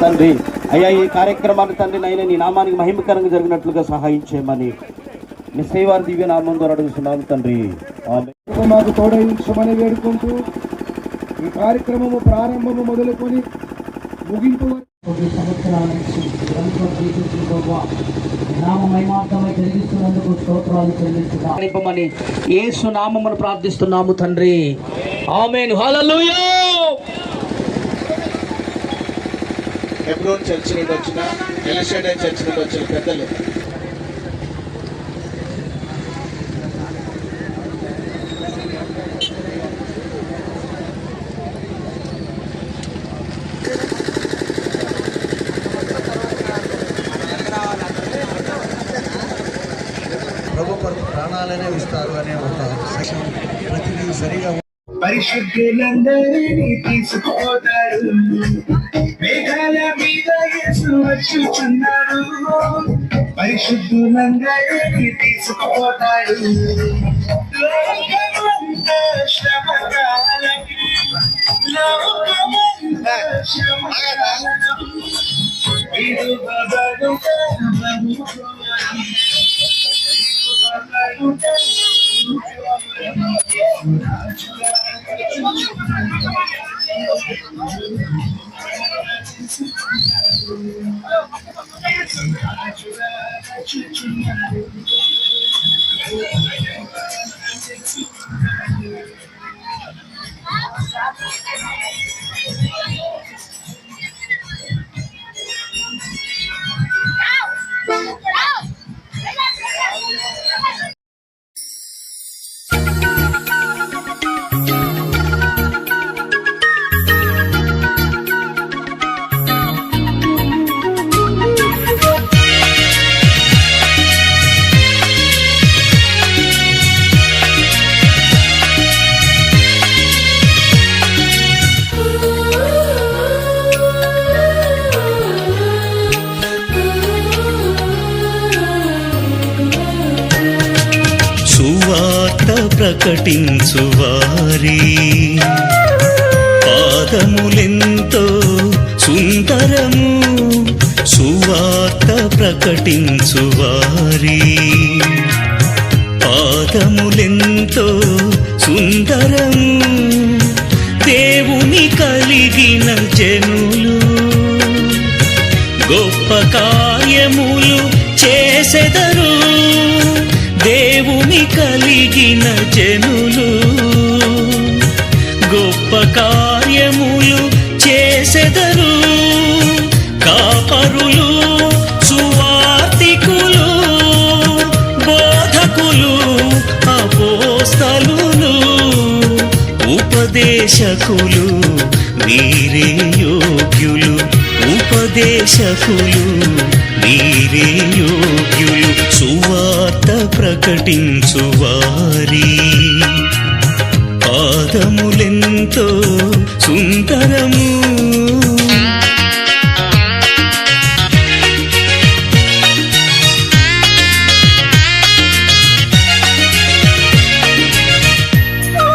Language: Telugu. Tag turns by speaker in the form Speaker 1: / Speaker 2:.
Speaker 1: తండ్రి అయ్యా, ఈ కార్యక్రమాన్ని తండ్రి నైనా నీ నామానికి మహిమకరంగా జరిగినట్లుగా సహాయం చేయమని నీ సేవారి దివ్య నామం ద్వారా అడుగుతున్నాను తండ్రి.
Speaker 2: మాకు తోడయించమని వేడుకుంటూ ఈ కార్యక్రమము ప్రారంభము మొదలుకొని ముగింపు
Speaker 3: సంవత్సరాల నుంచి నామమహిమార్థమై జరిగిస్తున్నందుకు స్తోత్రాలు చెల్లిస్తున్నామని యేసు నామమును ప్రార్థిస్తున్నాము తండ్రి. ఆమేన్. హల్లెలూయా.
Speaker 4: హెబ్రోన్ చర్చ్ నుండి వచ్చిన, ఎల్షడాయ్ చర్చ్ నుండి వచ్చిన పెద్దలు,
Speaker 5: ప్రభు కొరకు ప్రాణాలనే ఇస్తారు అనే ఒక సెక్షన్ ప్రతిదీ సరిగా
Speaker 6: పరిశుద్ధులందరినీ తీసుకోతాడు, మేఘాల మీద యేసు వచ్చుచున్నాడు. పరిశుద్ధులందరినీ తీసుకుపోతాడు. లోకమంతా శ్రమకాలం, లోకమంతా శ్రమకాలం, విడువబడుట
Speaker 7: ప్రకటించువారి పాదములెంతో సుందరము, సువార్త ప్రకటించువారి పాదములెంతో సుందరము. దేవుని కలిగిన జనులు గొప్ప కార్యములు చేసెదరు. దేవుని కలిగిన జనులు గొప్ప కార్యములు చేసెదరు. కాపరులు, సువార్తికులు, బోధకులు, అపోస్తలులు, ఉపదేశకులు వీరే యోగ్యులు. ఉపదేశకులు వీరే యోగ్యులు. సువార్త ప్రకటించువారి పాదములెంతో